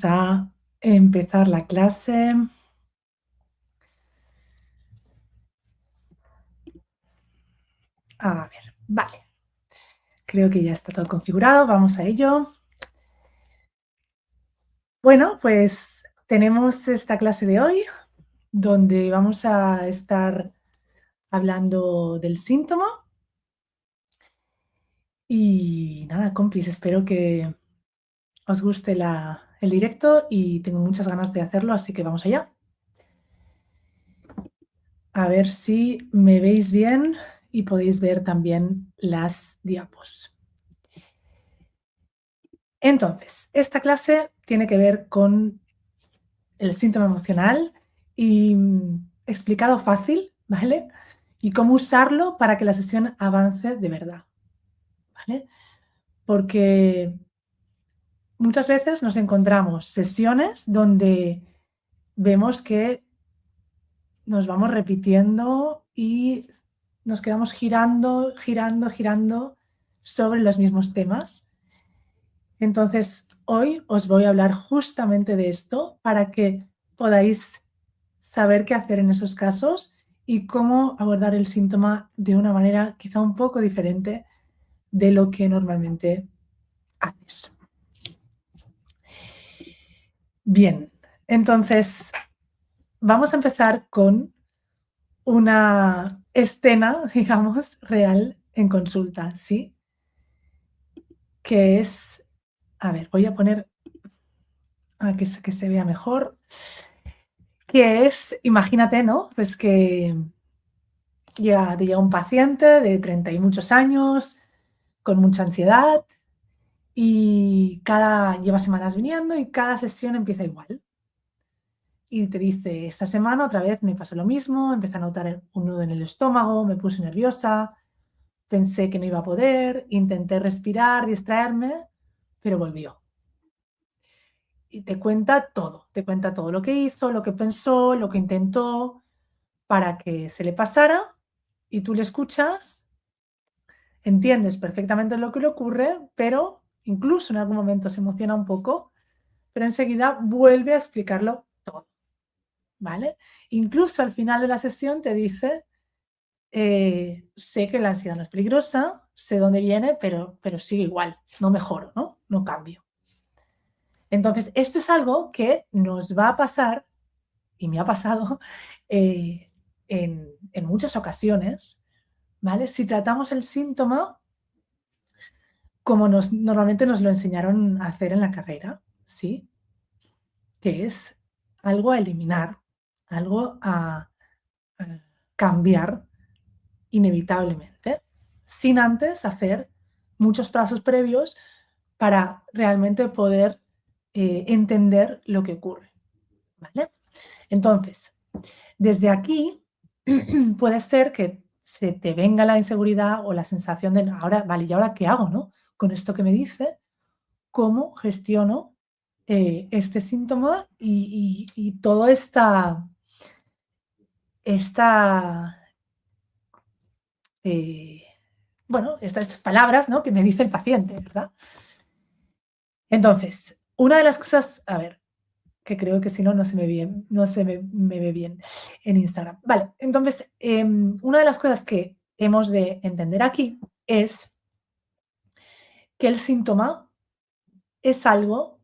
A empezar la clase. A ver, vale. Creo que ya está todo configurado, vamos a ello. Bueno, pues tenemos esta clase de hoy, donde vamos a estar hablando del síntoma. Y nada, compis, espero que os guste el directo y tengo muchas ganas de hacerlo, así que vamos allá. A ver si me veis bien y podéis ver también las diapos. Entonces, esta clase tiene que ver con el síntoma emocional y explicado fácil, ¿vale? Y cómo usarlo para que la sesión avance de verdad, ¿vale? Porque muchas veces nos encontramos sesiones donde vemos que nos vamos repitiendo y nos quedamos girando sobre los mismos temas. Entonces, hoy os voy a hablar justamente de esto para que podáis saber qué hacer en esos casos y cómo abordar el síntoma de una manera quizá un poco diferente de lo que normalmente haces. Bien, entonces vamos a empezar con una escena, digamos, real en consulta, ¿sí? Que es, a ver, voy a poner que se vea mejor, que es, imagínate, ¿no? Pues que llega un paciente de 30 y muchos años, con mucha ansiedad, y lleva semanas viniendo y cada sesión empieza igual. Y te dice, esta semana otra vez me pasó lo mismo, empecé a notar un nudo en el estómago, me puse nerviosa, pensé que no iba a poder, intenté respirar, distraerme, pero volvió. Y te cuenta todo lo que hizo, lo que pensó, lo que intentó para que se le pasara, y tú le escuchas, entiendes perfectamente lo que le ocurre, pero incluso en algún momento se emociona un poco, pero enseguida vuelve a explicarlo todo, ¿vale? Incluso al final de la sesión te dice, sé que la ansiedad no es peligrosa, sé dónde viene, pero sigue igual, no mejoro, ¿no? No cambio. Entonces, esto es algo que nos va a pasar, y me ha pasado en muchas ocasiones, ¿vale? Si tratamos el síntoma como normalmente nos lo enseñaron a hacer en la carrera, ¿sí? Que es algo a eliminar, algo a cambiar inevitablemente, sin antes hacer muchos pasos previos para realmente poder entender lo que ocurre, ¿vale? Entonces, desde aquí puede ser que se te venga la inseguridad o la sensación de, ahora, vale, ¿y ahora qué hago, no? Con esto que me dice, ¿cómo gestiono este síntoma y toda esta bueno, estas palabras, ¿no? Que me dice el paciente, ¿verdad? Entonces, una de las cosas, a ver, que creo que si no, no se me me ve bien en Instagram. Vale, entonces, una de las cosas que hemos de entender aquí es que el síntoma es algo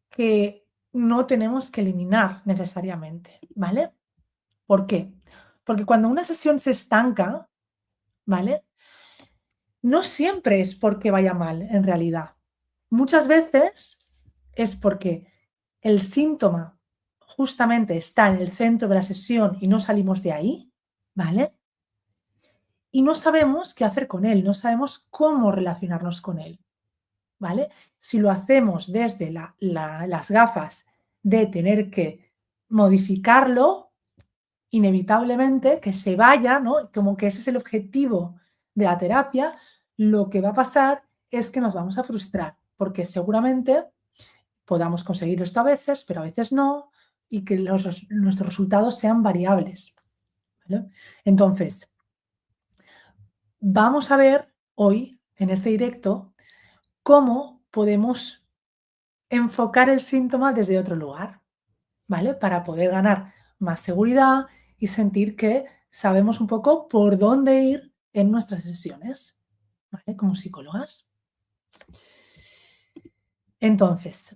que no tenemos que eliminar necesariamente, ¿vale? ¿Por qué? Porque cuando una sesión se estanca, ¿vale? No siempre es porque vaya mal, en realidad. Muchas veces es porque el síntoma justamente está en el centro de la sesión y no salimos de ahí, ¿vale? Y no sabemos qué hacer con él, no sabemos cómo relacionarnos con él, ¿vale? Si lo hacemos desde las gafas de tener que modificarlo, inevitablemente, que se vaya, ¿no? Como que ese es el objetivo de la terapia, lo que va a pasar es que nos vamos a frustrar, porque seguramente podamos conseguir esto a veces, pero a veces no, y que nuestros resultados sean variables, ¿vale? Entonces, vamos a ver hoy, en este directo, cómo podemos enfocar el síntoma desde otro lugar, ¿vale? Para poder ganar más seguridad y sentir que sabemos un poco por dónde ir en nuestras sesiones, ¿vale? Como psicólogas. Entonces,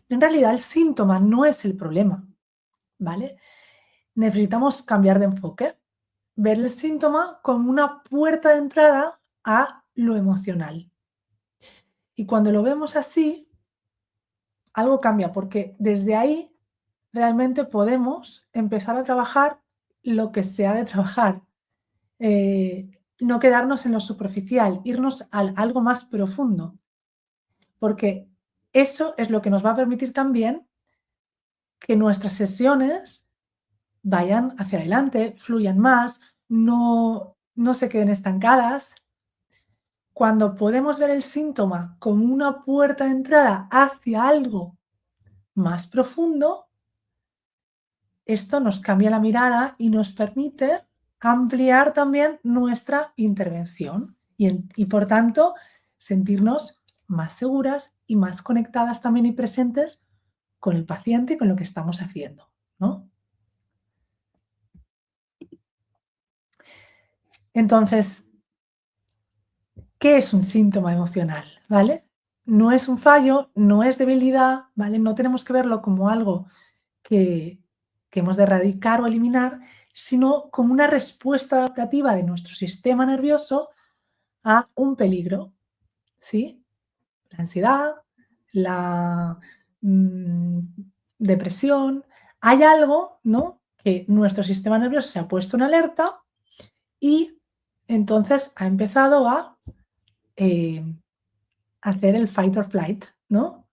en realidad el síntoma no es el problema, ¿vale? Necesitamos cambiar de enfoque, ver el síntoma como una puerta de entrada a lo emocional. Y cuando lo vemos así, algo cambia, porque desde ahí realmente podemos empezar a trabajar lo que se ha de trabajar. No quedarnos en lo superficial, irnos a algo más profundo, porque eso es lo que nos va a permitir también que nuestras sesiones vayan hacia adelante, fluyan más, no se queden estancadas. Cuando podemos ver el síntoma como una puerta de entrada hacia algo más profundo, esto nos cambia la mirada y nos permite ampliar también nuestra intervención y por tanto sentirnos más seguras y más conectadas también y presentes con el paciente y con lo que estamos haciendo, ¿no? Entonces, ¿qué es un síntoma emocional? ¿Vale? No es un fallo, no es debilidad, ¿vale? No tenemos que verlo como algo que, que hemos de erradicar o eliminar, sino como una respuesta adaptativa de nuestro sistema nervioso a un peligro, ¿sí? La ansiedad, la mm, depresión. Hay algo, ¿no? Que nuestro sistema nervioso se ha puesto en alerta y entonces ha empezado a eh, hacer el fight or flight, ¿no?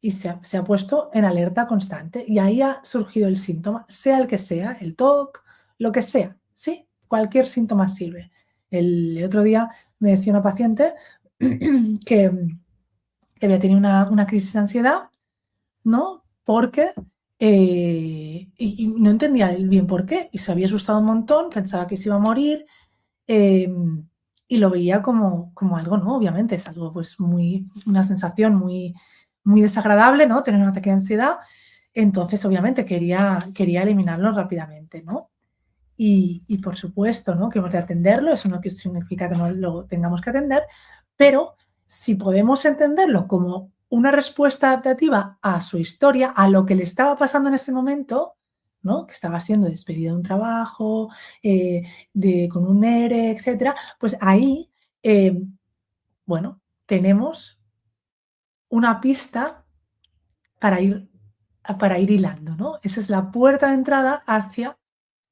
Y se ha puesto en alerta constante y ahí ha surgido el síntoma, sea el que sea, el TOC, lo que sea, ¿sí? Cualquier síntoma sirve. El otro día me decía una paciente que, que había tenido una crisis de ansiedad, ¿no? Porque y no entendía bien por qué y se había asustado un montón, pensaba que se iba a morir y lo veía como algo, ¿no? Obviamente es algo, pues, una sensación muy desagradable, ¿no? Tener un ataque de ansiedad. Entonces, obviamente, quería eliminarlo rápidamente, ¿no? Y por supuesto, ¿no? Que hemos de atenderlo, eso no significa que no lo tengamos que atender, pero si podemos entenderlo como una respuesta adaptativa a su historia, a lo que le estaba pasando en ese momento, ¿no? Que estaba siendo despedido de un trabajo, con un ERE, etcétera, pues ahí, bueno, tenemos una pista para ir, para ir hilando, ¿no? Esa es la puerta de entrada hacia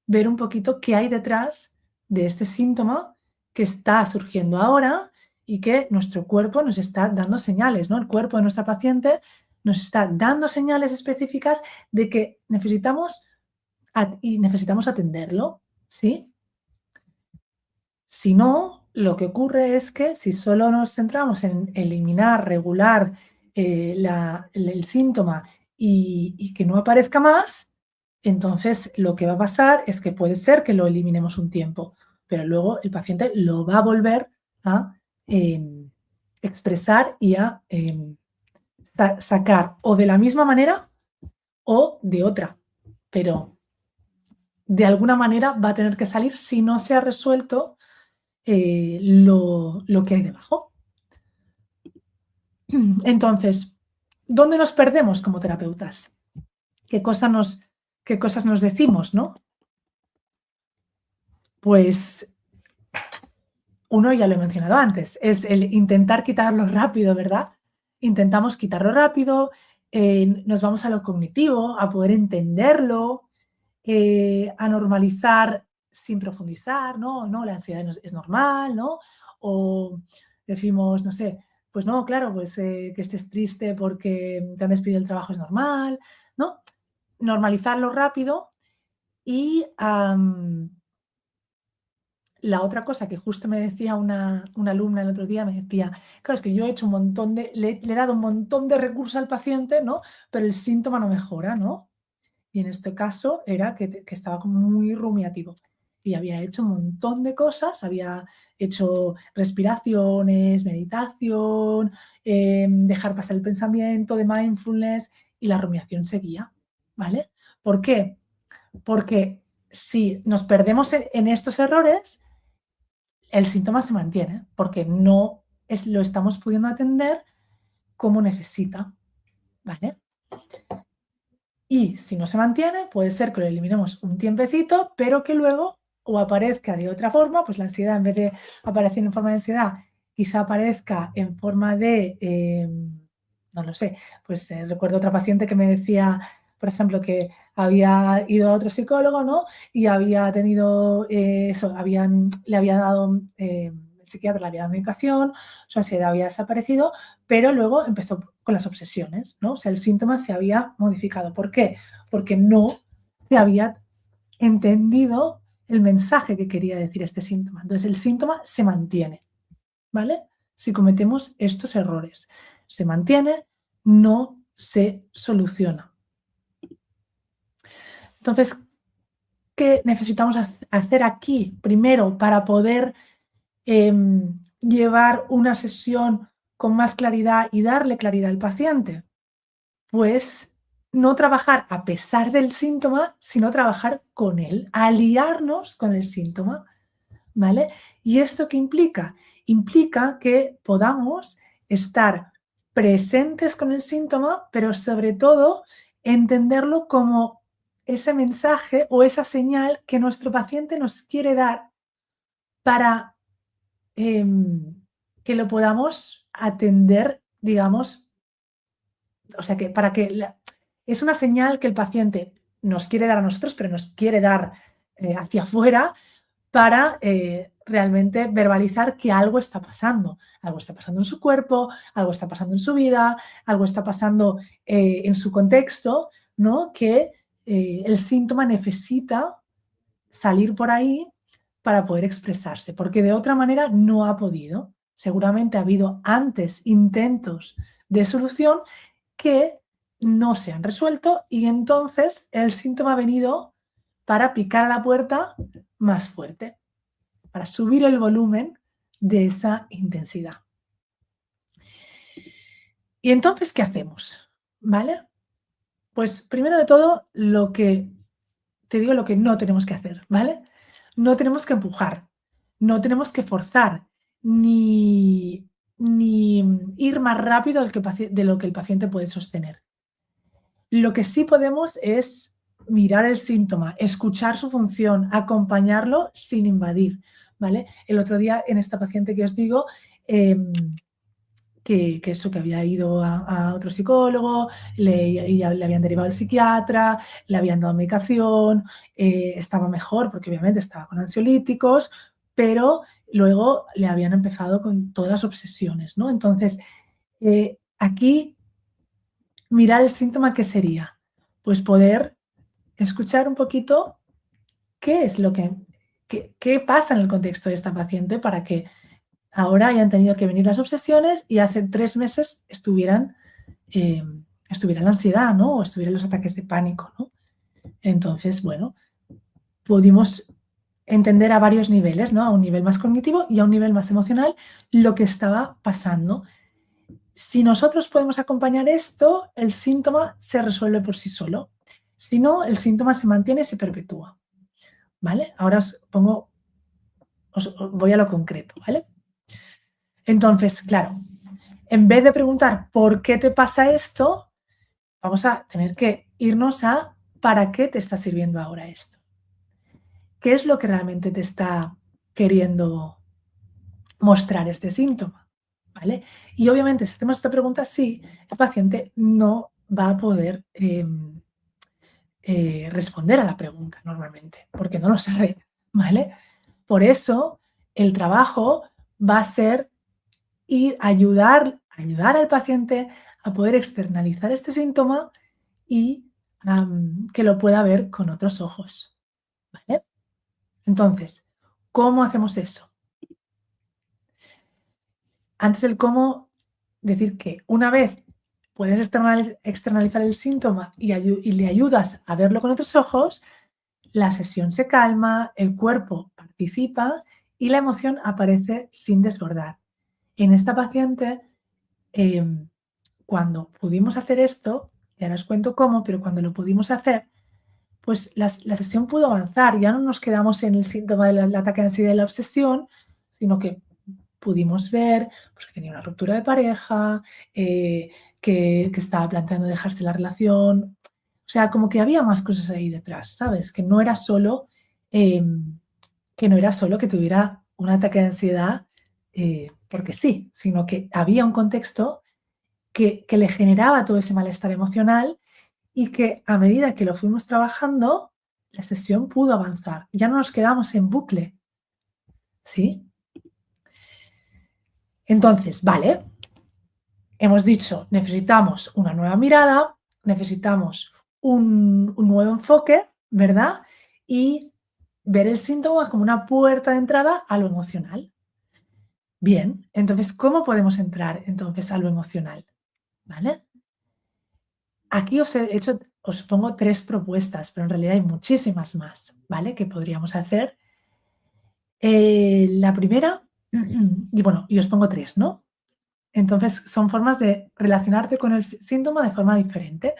ver un poquito qué hay detrás de este síntoma que está surgiendo ahora y que nuestro cuerpo nos está dando señales, ¿no? El cuerpo de nuestra paciente nos está dando señales específicas de que necesitamos atenderlo, ¿sí? Si no, lo que ocurre es que si solo nos centramos en eliminar, regular el síntoma y que no aparezca más, entonces lo que va a pasar es que puede ser que lo eliminemos un tiempo, pero luego el paciente lo va a volver a expresar y a sacar o de la misma manera o de otra, pero de alguna manera va a tener que salir si no se ha resuelto lo que hay debajo. Entonces, ¿dónde nos perdemos como terapeutas? ¿Qué qué cosas nos decimos, no? Pues uno ya lo he mencionado antes, es el intentar quitarlo rápido, ¿verdad? Intentamos quitarlo rápido, nos vamos a lo cognitivo, a poder entenderlo, a normalizar sin profundizar, ¿no? No, la ansiedad es normal, ¿no? O decimos, no sé, pues no, claro, pues que estés triste porque te han despedido del trabajo es normal, ¿no? Normalizarlo rápido y la otra cosa que justo me decía una alumna el otro día, me decía, claro, es que yo he hecho un montón le he dado un montón de recursos al paciente, ¿no? Pero el síntoma no mejora, ¿no? Y en este caso era que estaba como muy rumiativo. y había hecho un montón de cosas, había hecho respiraciones, meditación, dejar pasar el pensamiento, de mindfulness, y la rumiación seguía, ¿vale? ¿Por qué? Porque si nos perdemos en estos errores, el síntoma se mantiene, porque no lo estamos pudiendo atender como necesita, ¿vale? Y si no se mantiene, puede ser que lo eliminemos un tiempecito, pero que luego o aparezca de otra forma, pues la ansiedad, en vez de aparecer en forma de ansiedad, quizá aparezca en forma de, no lo sé, pues recuerdo otra paciente que me decía, por ejemplo, que había ido a otro psicólogo, ¿no? Y había tenido eso, le había dado, el psiquiatra le había dado medicación, su ansiedad había desaparecido, pero luego empezó con las obsesiones, ¿no? O sea, el síntoma se había modificado. ¿Por qué? Porque no se había entendido el mensaje que quería decir este síntoma. Entonces, el síntoma se mantiene, ¿vale? Si cometemos estos errores, se mantiene, no se soluciona. Entonces, ¿qué necesitamos hacer aquí? Primero, para poder llevar una sesión con más claridad y darle claridad al paciente, pues no trabajar a pesar del síntoma, sino trabajar con él, aliarnos con el síntoma, ¿vale? ¿Y esto qué implica? Implica que podamos estar presentes con el síntoma, pero sobre todo entenderlo como ese mensaje o esa señal que nuestro paciente nos quiere dar para que lo podamos atender, digamos, o sea, que para que es una señal que el paciente nos quiere dar a nosotros, pero nos quiere dar hacia afuera para realmente verbalizar que algo está pasando. Algo está pasando en su cuerpo, algo está pasando en su vida, algo está pasando en su contexto, ¿no? Que el síntoma necesita salir por ahí para poder expresarse, porque de otra manera no ha podido. Seguramente ha habido antes intentos de solución que no se han resuelto y entonces el síntoma ha venido para picar a la puerta más fuerte, para subir el volumen de esa intensidad. ¿Y entonces qué hacemos? ¿Vale? Pues primero de todo, te digo lo que no tenemos que hacer, ¿vale? No tenemos que empujar, no tenemos que forzar, ni ir más rápido de lo que el paciente puede sostener. Lo que sí podemos es mirar el síntoma, escuchar su función, acompañarlo sin invadir, ¿vale? El otro día en esta paciente que os digo, que eso, que había ido a otro psicólogo, le habían derivado al psiquiatra, le habían dado medicación, estaba mejor porque obviamente estaba con ansiolíticos, pero luego le habían empezado con todas las obsesiones, ¿no? Entonces, aquí mirar el síntoma, ¿qué sería? Pues poder escuchar un poquito qué es lo qué pasa en el contexto de esta paciente para que ahora hayan tenido que venir las obsesiones y hace 3 meses estuviera la ansiedad, ¿no? O estuvieran los ataques de pánico, ¿no? Entonces, bueno, pudimos entender a varios niveles, ¿no? A un nivel más cognitivo y a un nivel más emocional lo que estaba pasando. Si nosotros podemos acompañar esto, el síntoma se resuelve por sí solo. Si no, el síntoma se mantiene y se perpetúa, ¿vale? Ahora os voy a lo concreto, ¿vale? Entonces, claro, en vez de preguntar ¿por qué te pasa esto?, vamos a tener que irnos a ¿para qué te está sirviendo ahora esto? ¿Qué es lo que realmente te está queriendo mostrar este síntoma? ¿Vale? Y obviamente, si hacemos esta pregunta así, el paciente no va a poder responder a la pregunta normalmente, porque no lo sabe, ¿vale? Por eso, el trabajo va a ser ayudar al paciente a poder externalizar este síntoma y que lo pueda ver con otros ojos, ¿vale? Entonces, ¿cómo hacemos eso? Antes del cómo, decir que una vez puedes externalizar el síntoma y le ayudas a verlo con otros ojos, la sesión se calma, el cuerpo participa y la emoción aparece sin desbordar. En esta paciente, em, cuando pudimos hacer esto, y ahora os cuento cómo, pero cuando lo pudimos hacer, pues la sesión pudo avanzar. Ya no nos quedamos en el síntoma del ataque de ansiedad y la obsesión, sino que pudimos ver pues, que tenía una ruptura de pareja, que estaba planteando dejarse la relación. O sea, como que había más cosas ahí detrás, ¿sabes? Que no era solo que tuviera un ataque de ansiedad porque sí, sino que había un contexto que le generaba todo ese malestar emocional y que a medida que lo fuimos trabajando, la sesión pudo avanzar. Ya no nos quedamos en bucle, ¿sí? Entonces, vale, hemos dicho, necesitamos una nueva mirada, necesitamos un nuevo enfoque, ¿verdad? Y ver el síntoma como una puerta de entrada a lo emocional. Bien, entonces, ¿cómo podemos entrar entonces a lo emocional? ¿Vale? Aquí os pongo 3 propuestas, pero en realidad hay muchísimas más, ¿vale? Que podríamos hacer. La primera, y bueno, y os pongo 3, ¿no? Entonces, son formas de relacionarte con el síntoma de forma diferente.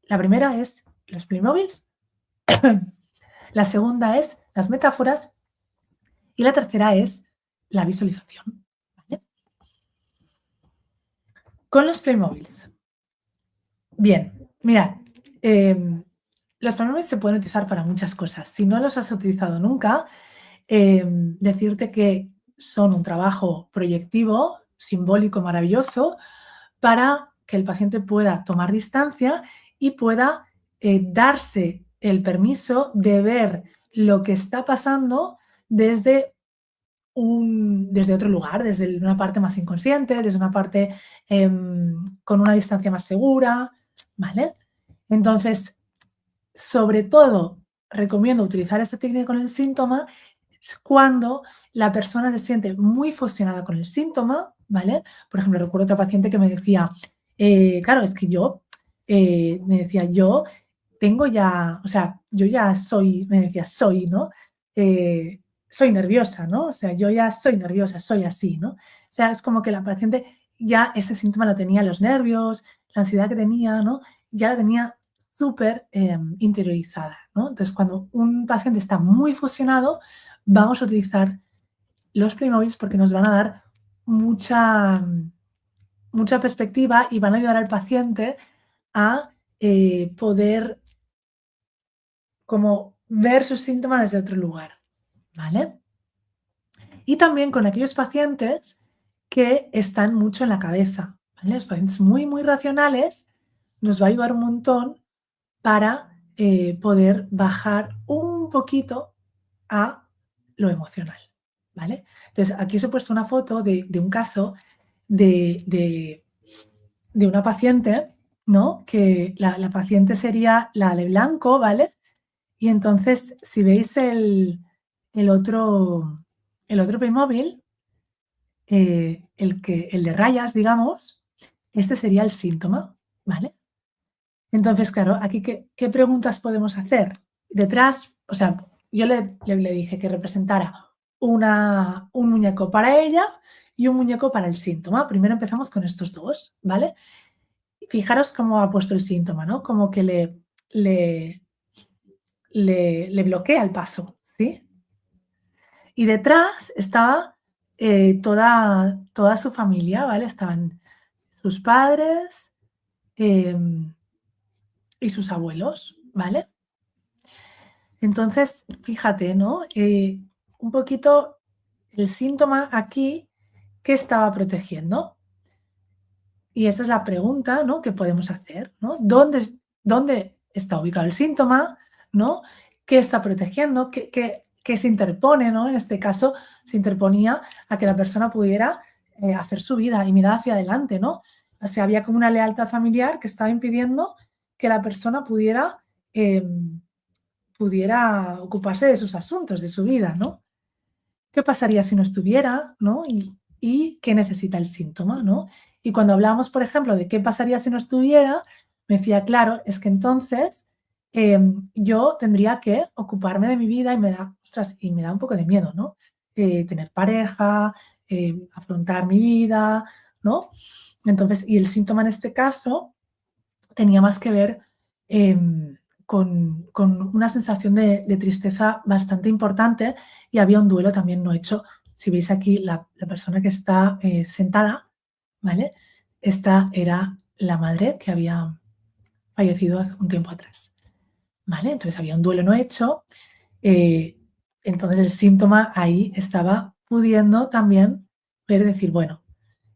La primera es los Playmobils, la segunda es las metáforas y la tercera es la visualización, ¿vale? Con los Playmobils. Bien, mirad, los Playmobils se pueden utilizar para muchas cosas. Si no los has utilizado nunca, decirte que son un trabajo proyectivo, simbólico, maravilloso, para que el paciente pueda tomar distancia y pueda darse el permiso de ver lo que está pasando desde desde otro lugar, desde una parte más inconsciente, desde una parte con una distancia más segura, ¿vale? Entonces, sobre todo, recomiendo utilizar esta técnica con el síntoma cuando la persona se siente muy fusionada con el síntoma, ¿vale? Por ejemplo, recuerdo otra paciente que me decía, claro, es que me decía, yo tengo ya, o sea, yo ya soy, me decía, soy, ¿no? Soy nerviosa, ¿no? O sea, yo ya soy nerviosa, soy así, ¿no? O sea, es como que la paciente ya ese síntoma lo tenía, los nervios, la ansiedad que tenía, ¿no? Ya la tenía súper interiorizada, ¿no? Entonces, cuando un paciente está muy fusionado, vamos a utilizar los Playmobils porque nos van a dar mucha, mucha perspectiva y van a ayudar al paciente a poder como ver sus síntomas desde otro lugar, ¿vale? Y también con aquellos pacientes que están mucho en la cabeza, ¿vale? Los pacientes muy, muy racionales nos va a ayudar un montón para poder bajar un poquito a lo emocional, ¿vale? Entonces, aquí os he puesto una foto de un caso de, de- de una paciente, ¿no? Que la paciente sería la de blanco, ¿vale? Y entonces, si veis el otro, el otro Playmobil, el de rayas, digamos, este sería el síntoma, ¿vale? Entonces, claro, aquí, ¿qué preguntas podemos hacer? Detrás, o sea, yo le dije que representara un muñeco para ella y un muñeco para el síntoma. Primero empezamos con estos dos, ¿vale? Fijaros cómo ha puesto el síntoma, ¿no? Como que le, le bloquea el paso, ¿sí? Y detrás estaba toda su familia, ¿vale? Estaban sus padres y sus abuelos, ¿vale? Entonces, fíjate, ¿no? Un poquito el síntoma aquí que estaba protegiendo. Y esa es la pregunta, ¿no? Que podemos hacer, ¿no? ¿Dónde está ubicado el síntoma? ¿No? ¿Qué está protegiendo? ¿Qué se interpone, ¿no? En este caso, se interponía a que la persona pudiera hacer su vida y mirar hacia adelante, ¿no? O sea, había como una lealtad familiar que estaba impidiendo que la persona pudiera ocuparse de sus asuntos, de su vida, ¿no? ¿Qué pasaría si no estuviera, ¿no? Y qué necesita el síntoma, ¿no? Y cuando hablábamos, por ejemplo, de qué pasaría si no estuviera, me decía, claro, es que entonces yo tendría que ocuparme de mi vida y me da, ostras, y me da un poco de miedo, ¿no? Tener pareja, afrontar mi vida, ¿no? Entonces, y el síntoma en este caso tenía más que ver con una sensación de tristeza bastante importante y había un duelo también no hecho. Si veis aquí la persona que está sentada, ¿vale? Esta era la madre que había fallecido hace un tiempo atrás, ¿vale? Entonces había un duelo no hecho, eh, entonces el síntoma ahí estaba pudiendo también ver, decir, bueno,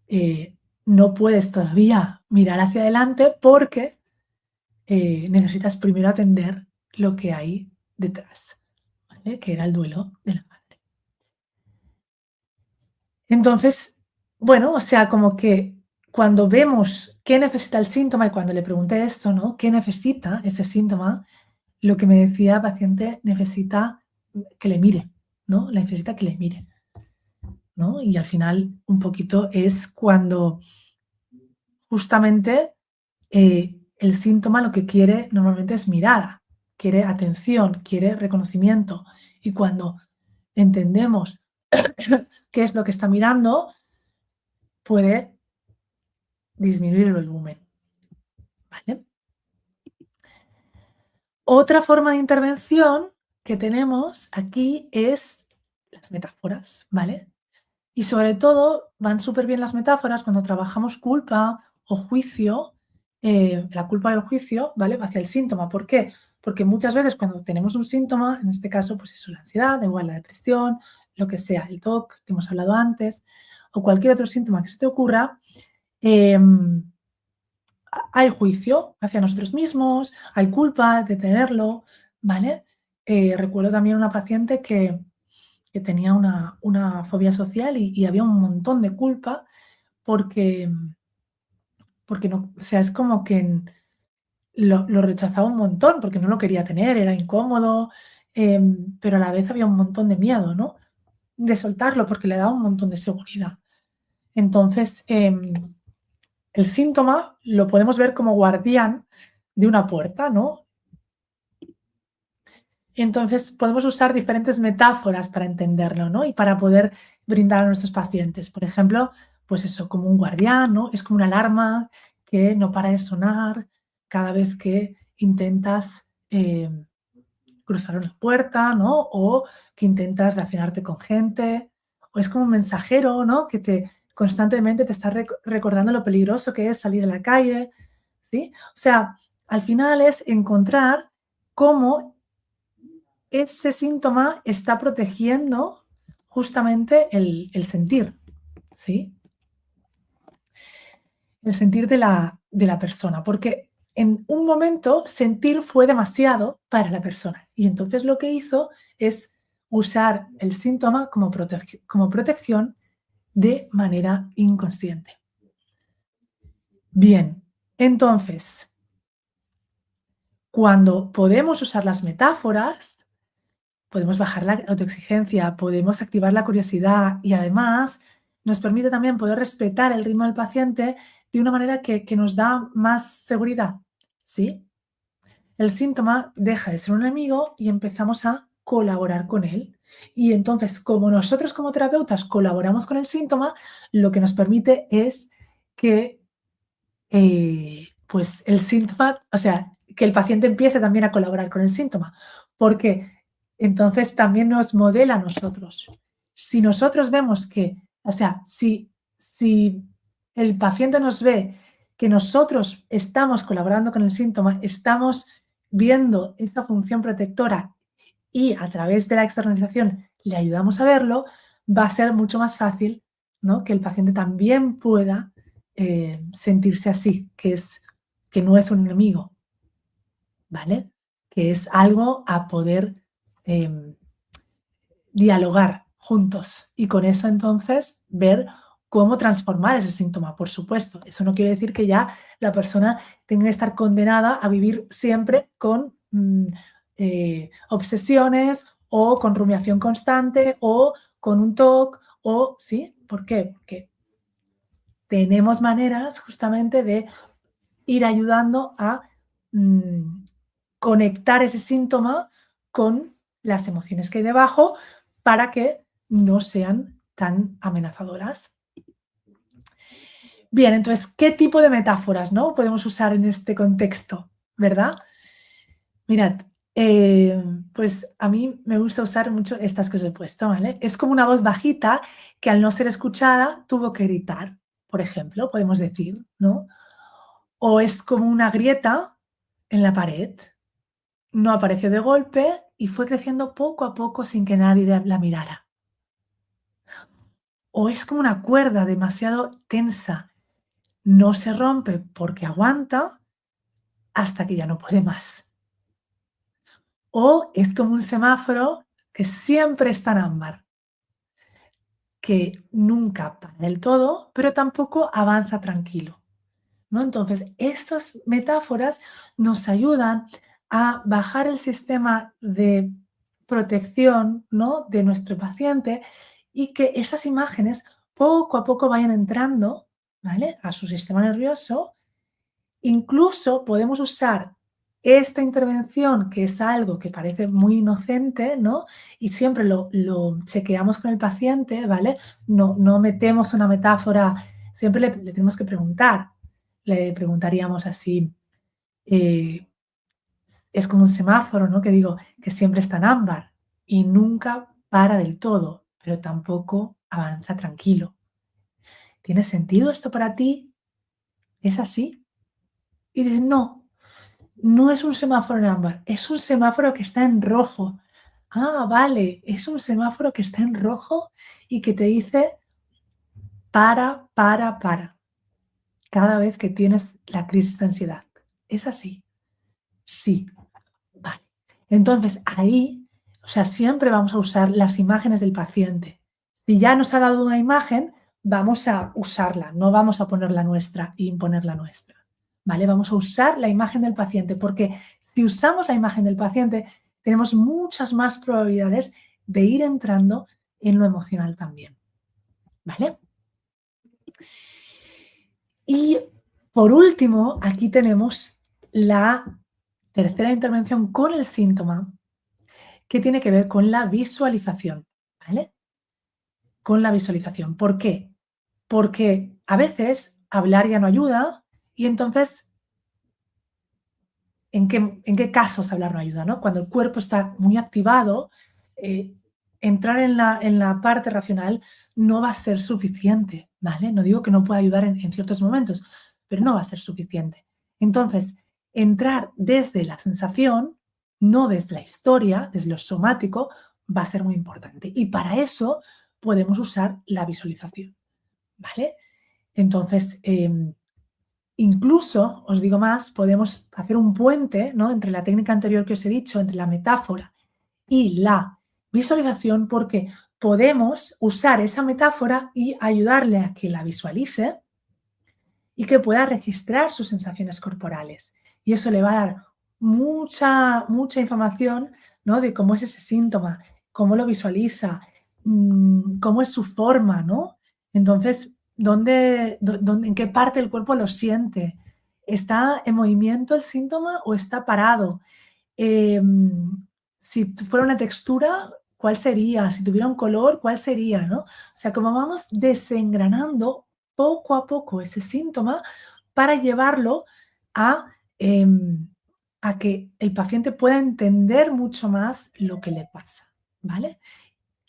eh, no puedes todavía mirar hacia adelante porque necesitas primero atender lo que hay detrás, ¿vale? Que era el duelo de la madre. Entonces, bueno, o sea, como que cuando vemos qué necesita el síntoma, y cuando le pregunté esto, ¿no? ¿Qué necesita ese síntoma? Lo que me decía el paciente necesita que le mire, ¿no? Necesita que le mire, ¿no? Y al final un poquito es cuando justamente el síntoma lo que quiere normalmente es mirada, quiere atención, quiere reconocimiento. Y cuando entendemos qué es lo que está mirando, puede disminuir el volumen, ¿vale? Otra forma de intervención que tenemos aquí es las metáforas, ¿vale? Y sobre todo van súper bien las metáforas cuando trabajamos culpa o juicio, la culpa y el juicio, ¿vale? Hacia el síntoma. ¿Por qué? Porque muchas veces cuando tenemos un síntoma, en este caso, pues eso, la ansiedad, da igual la depresión, lo que sea, el TOC que hemos hablado antes, o cualquier otro síntoma que se te ocurra, hay juicio hacia nosotros mismos, hay culpa de tenerlo, ¿vale? Recuerdo también una paciente que tenía una fobia social y había un montón de culpa porque, porque no, o sea, es como que lo rechazaba un montón porque no lo quería tener, era incómodo, pero a la vez había un montón de miedo, ¿no? De soltarlo porque le daba un montón de seguridad. Entonces, el síntoma lo podemos ver como guardián de una puerta, ¿no? Entonces, podemos usar diferentes metáforas para entenderlo, ¿no? Y para poder brindar a nuestros pacientes. Por ejemplo, pues eso, como un guardián, ¿no? Es como una alarma que no para de sonar cada vez que intentas cruzar una puerta, ¿no? O que intentas relacionarte con gente. O es como un mensajero, ¿no? Que te constantemente te está recordando lo peligroso que es salir a la calle, ¿sí? O sea, al final es encontrar cómo ese síntoma está protegiendo justamente el sentir, ¿sí? El sentir de la persona, porque en un momento sentir fue demasiado para la persona y entonces lo que hizo es usar el síntoma como protección de manera inconsciente. Bien, entonces, cuando podemos usar las metáforas, podemos bajar la autoexigencia, podemos activar la curiosidad y además nos permite también poder respetar el ritmo del paciente de una manera que nos da más seguridad, ¿sí? El síntoma deja de ser un enemigo y empezamos a colaborar con él. Y entonces, como nosotros como terapeutas colaboramos con el síntoma, lo que nos permite es que pues el síntoma, o sea, que el paciente empiece también a colaborar con el síntoma, porque entonces también nos modela a nosotros. Si nosotros vemos que, o sea, si el paciente nos ve que nosotros estamos colaborando con el síntoma, estamos viendo esta función protectora y a través de la externalización le ayudamos a verlo, va a ser mucho más fácil, ¿no? Que el paciente también pueda sentirse así, que no es un enemigo, ¿vale? Que es algo a poder eh, dialogar juntos y con eso entonces ver cómo transformar ese síntoma, por supuesto. Eso no quiere decir que ya la persona tenga que estar condenada a vivir siempre con obsesiones o con rumiación constante o con un TOC o, ¿sí? ¿Por qué? Porque tenemos maneras justamente de ir ayudando a mm, conectar ese síntoma con las emociones que hay debajo para que no sean tan amenazadoras. Bien, entonces, ¿qué tipo de metáforas, no, podemos usar en este contexto, verdad? Mirad, pues a mí me gusta usar mucho estas que os he puesto, ¿vale? Es como una voz bajita que al no ser escuchada tuvo que gritar, por ejemplo, podemos decir, ¿no? O es como una grieta en la pared, no apareció de golpe y fue creciendo poco a poco sin que nadie la mirara. O es como una cuerda demasiado tensa, no se rompe porque aguanta hasta que ya no puede más. O es como un semáforo que siempre está en ámbar, que nunca para del todo, pero tampoco avanza tranquilo, ¿no? Entonces, estas metáforas nos ayudan a bajar el sistema de protección, ¿no?, de nuestro paciente y que esas imágenes poco a poco vayan entrando, ¿vale?, a su sistema nervioso. Incluso podemos usar esta intervención, que es algo que parece muy inocente, ¿no? Y siempre lo chequeamos con el paciente, ¿vale? No metemos una metáfora, siempre le tenemos que preguntar. Le preguntaríamos así, eh, es como un semáforo, ¿no? Que digo, que siempre está en ámbar y nunca para del todo, pero tampoco avanza tranquilo. ¿Tiene sentido esto para ti? ¿Es así? Y dices, no, no es un semáforo en ámbar, es un semáforo que está en rojo. Ah, vale, es un semáforo que está en rojo y que te dice para, cada vez que tienes la crisis de ansiedad. ¿Es así? Sí, vale. Entonces, ahí, o sea, siempre vamos a usar las imágenes del paciente. Si ya nos ha dado una imagen, vamos a usarla, no vamos a poner la nuestra e imponer la nuestra. ¿Vale? Vamos a usar la imagen del paciente, porque si usamos la imagen del paciente, tenemos muchas más probabilidades de ir entrando en lo emocional también. ¿Vale? Y por último, aquí tenemos la tercera intervención con el síntoma, que tiene que ver con la visualización, ¿vale? Con la visualización. ¿Por qué? Porque a veces hablar ya no ayuda y entonces, ¿en qué casos hablar no ayuda, no? Cuando el cuerpo está muy activado, eh, entrar en la parte racional no va a ser suficiente, ¿vale? No digo que no pueda ayudar en ciertos momentos, pero no va a ser suficiente. Entonces, entrar desde la sensación, no desde la historia, desde lo somático, va a ser muy importante. Y para eso podemos usar la visualización, ¿vale? Entonces, incluso, os digo más, podemos hacer un puente, ¿no?, entre la técnica anterior que os he dicho, entre la metáfora y la visualización, porque podemos usar esa metáfora y ayudarle a que la visualice y que pueda registrar sus sensaciones corporales. Y eso le va a dar mucha información, ¿no?, de cómo es ese síntoma, cómo lo visualiza, cómo es su forma, ¿no? Entonces, ¿en qué parte del cuerpo lo siente? ¿Está en movimiento el síntoma o está parado? Si fuera una textura, ¿cuál sería? Si tuviera un color, ¿cuál sería, no? O sea, como vamos desengranando poco a poco ese síntoma para llevarlo a, a que el paciente pueda entender mucho más lo que le pasa, ¿vale?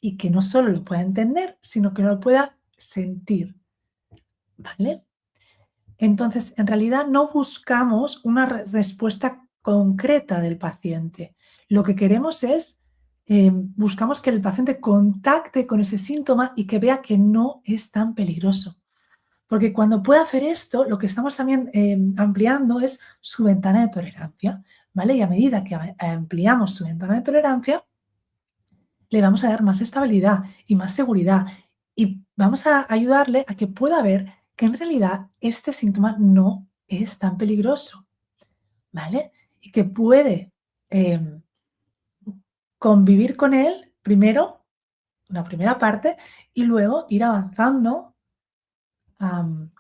Y que no solo lo pueda entender, sino que lo pueda sentir, ¿vale? Entonces, en realidad no buscamos una respuesta concreta del paciente. Lo que queremos es, buscamos que el paciente contacte con ese síntoma y que vea que no es tan peligroso. Porque cuando puede hacer esto, lo que estamos también ampliando es su ventana de tolerancia, ¿vale? Y a medida que ampliamos su ventana de tolerancia, le vamos a dar más estabilidad y más seguridad y vamos a ayudarle a que pueda ver que en realidad este síntoma no es tan peligroso, ¿vale? Y que puede convivir con él primero, una primera parte, y luego ir avanzando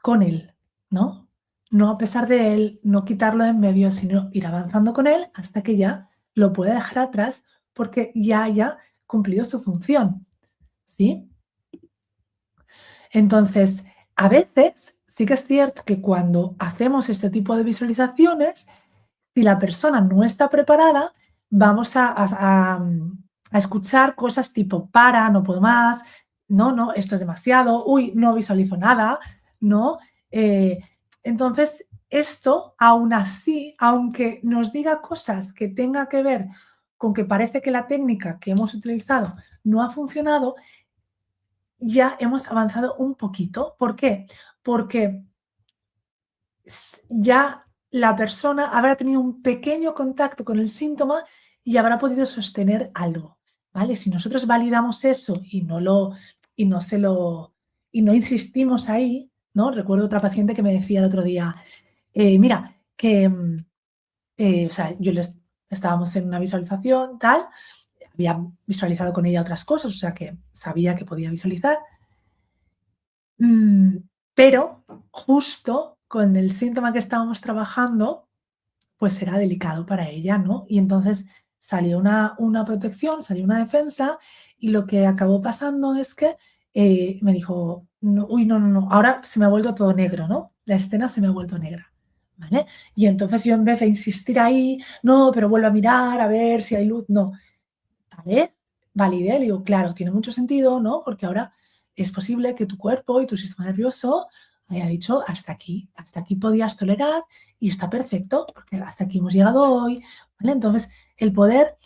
con él, ¿no? no a pesar de él, no quitarlo de en medio, sino ir avanzando con él hasta que ya lo pueda dejar atrás porque ya haya cumplido su función, ¿sí? Entonces, a veces sí que es cierto que cuando hacemos este tipo de visualizaciones, si la persona no está preparada, vamos a escuchar cosas tipo, para, no puedo más, no, no, esto es demasiado, uy, no visualizo nada, ¿no? Eh, entonces, esto, aún así, aunque nos diga cosas que tenga que ver con que parece que la técnica que hemos utilizado no ha funcionado, ya hemos avanzado un poquito. ¿Por qué? Porque ya la persona habrá tenido un pequeño contacto con el síntoma y habrá podido sostener algo, ¿vale? Si nosotros validamos eso y no se lo y no insistimos ahí, ¿no? Recuerdo otra paciente que me decía el otro día, mira, que, o sea, estábamos en una visualización, tal, había visualizado con ella otras cosas, o sea, que sabía que podía visualizar, mm, pero justo con el síntoma que estábamos trabajando, pues era delicado para ella, ¿no? Y entonces salió una protección, salió una defensa y lo que acabó pasando es que me dijo, no, uy, no, no, no, ahora se me ha vuelto todo negro, ¿no? La escena se me ha vuelto negra, ¿vale? Y entonces yo en vez de insistir ahí, no, pero vuelvo a mirar a ver si hay luz, no, ¿vale? Validé, le digo, claro, tiene mucho sentido, ¿no? Porque ahora es posible que tu cuerpo y tu sistema nervioso haya dicho hasta aquí podías tolerar y está perfecto, porque hasta aquí hemos llegado hoy, ¿vale? Entonces, el poder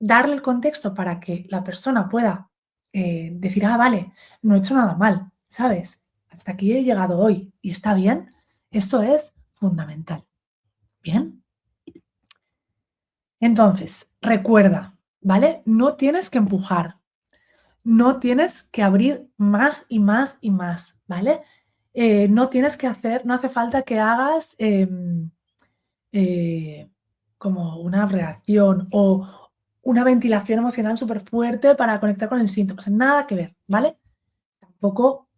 darle el contexto para que la persona pueda decir, ah, vale, no he hecho nada mal, ¿sabes? Hasta aquí he llegado hoy y está bien, eso es fundamental. ¿Bien? Entonces, recuerda, ¿vale? No tienes que empujar, no tienes que abrir más y más y más, ¿vale? No tienes que hacer, no hace falta que hagas eh, como una reacción o una ventilación emocional súper fuerte para conectar con el síntoma, o sea, nada que ver, ¿vale? Tampoco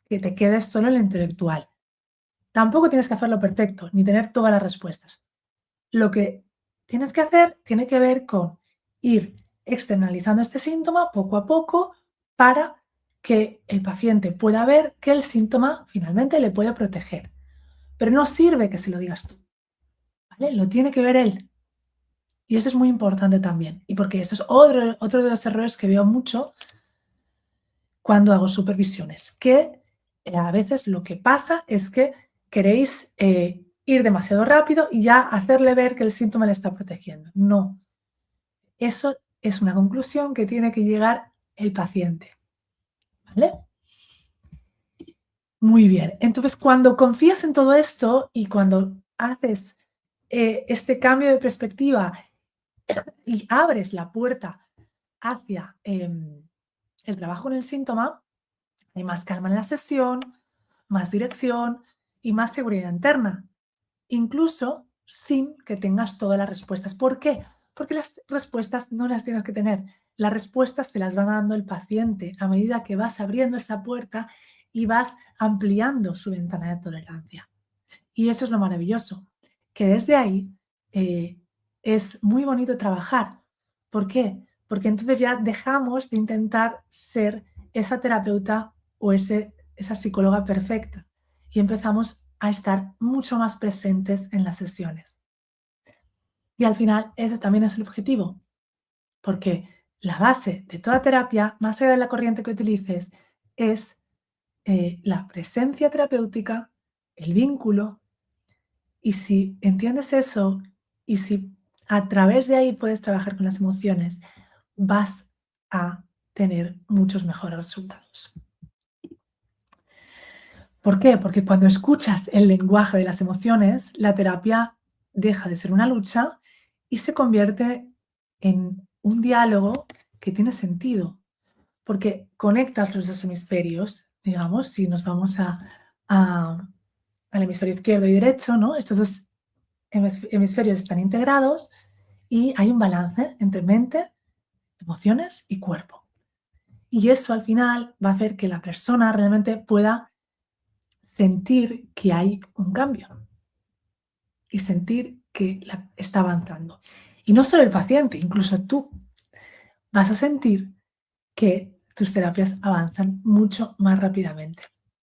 que te quedes solo en lo intelectual. Tampoco tienes que hacerlo perfecto, ni tener todas las respuestas. Lo que tienes que hacer tiene que ver con ir externalizando este síntoma poco a poco para que el paciente pueda ver que el síntoma finalmente le puede proteger. Pero no sirve que se lo digas tú, ¿vale? Lo tiene que ver él. Y eso es muy importante también. Y porque eso es otro de los errores que veo mucho cuando hago supervisiones, que a veces lo que pasa es que queréis ir demasiado rápido y ya hacerle ver que el síntoma le está protegiendo. No, eso es una conclusión que tiene que llegar el paciente, ¿vale? Muy bien, entonces cuando confías en todo esto y cuando haces este cambio de perspectiva y abres la puerta hacia el trabajo con el síntoma, hay más calma en la sesión, más dirección y más seguridad interna, incluso sin que tengas todas las respuestas. ¿Por qué? Porque las respuestas no las tienes que tener. Las respuestas te las va dando el paciente a medida que vas abriendo esta puerta y vas ampliando su ventana de tolerancia. Y eso es lo maravilloso, que desde ahí eh, es muy bonito trabajar. ¿Por qué? Porque entonces ya dejamos de intentar ser esa terapeuta o esa psicóloga perfecta y empezamos a estar mucho más presentes en las sesiones. Y al final ese también es el objetivo, porque la base de toda terapia, más allá de la corriente que utilices, es la presencia terapéutica, el vínculo. Y si entiendes eso y si a través de ahí puedes trabajar con las emociones, vas a tener muchos mejores resultados. ¿Por qué? Porque cuando escuchas el lenguaje de las emociones, la terapia deja de ser una lucha y se convierte en un diálogo que tiene sentido, porque conectas los dos hemisferios, digamos, si nos vamos a- al hemisferio izquierdo y derecho, ¿no? Estos dos hemisferios están integrados y hay un balance entre mente, emociones y cuerpo. Y eso al final va a hacer que la persona realmente pueda sentir que hay un cambio y sentir que está avanzando. Y no solo el paciente, incluso tú vas a sentir que tus terapias avanzan mucho más rápidamente.